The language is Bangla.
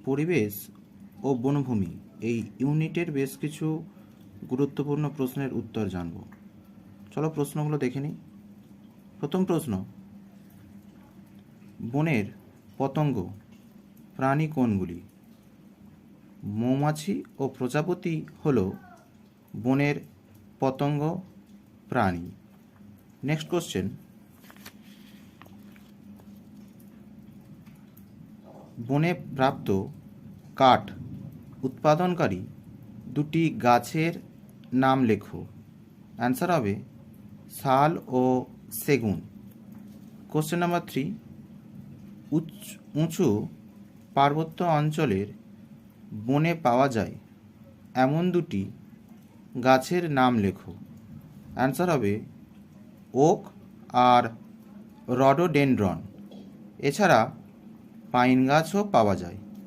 পরিবেশ ও বনভূমি এই ইউনিটের বেশ কিছু গুরুত্বপূর্ণ প্রশ্নের উত্তর জানব। চলো প্রশ্নগুলো দেখে নিই। প্রথম প্রশ্ন, বনের পতঙ্গ প্রাণী কোনগুলি? মৌমাছি ও প্রজাপতি হল বনের পতঙ্গ প্রাণী। নেক্সট কোশ্চেন, বনে প্রাপ্ত কাঠ উৎপাদনকারী দুটি গাছের নাম লেখো। অ্যান্সার হবে শাল ও সেগুন। কোশ্চেন নাম্বার 3, উঁচু পার্বত্য অঞ্চলের বনে পাওয়া যায় এমন দুটি গাছের নাম লেখো। অ্যান্সার হবে ওক আর রডোডেনড্রন। এছাড়া পাইন গাছও পাওয়া যায়।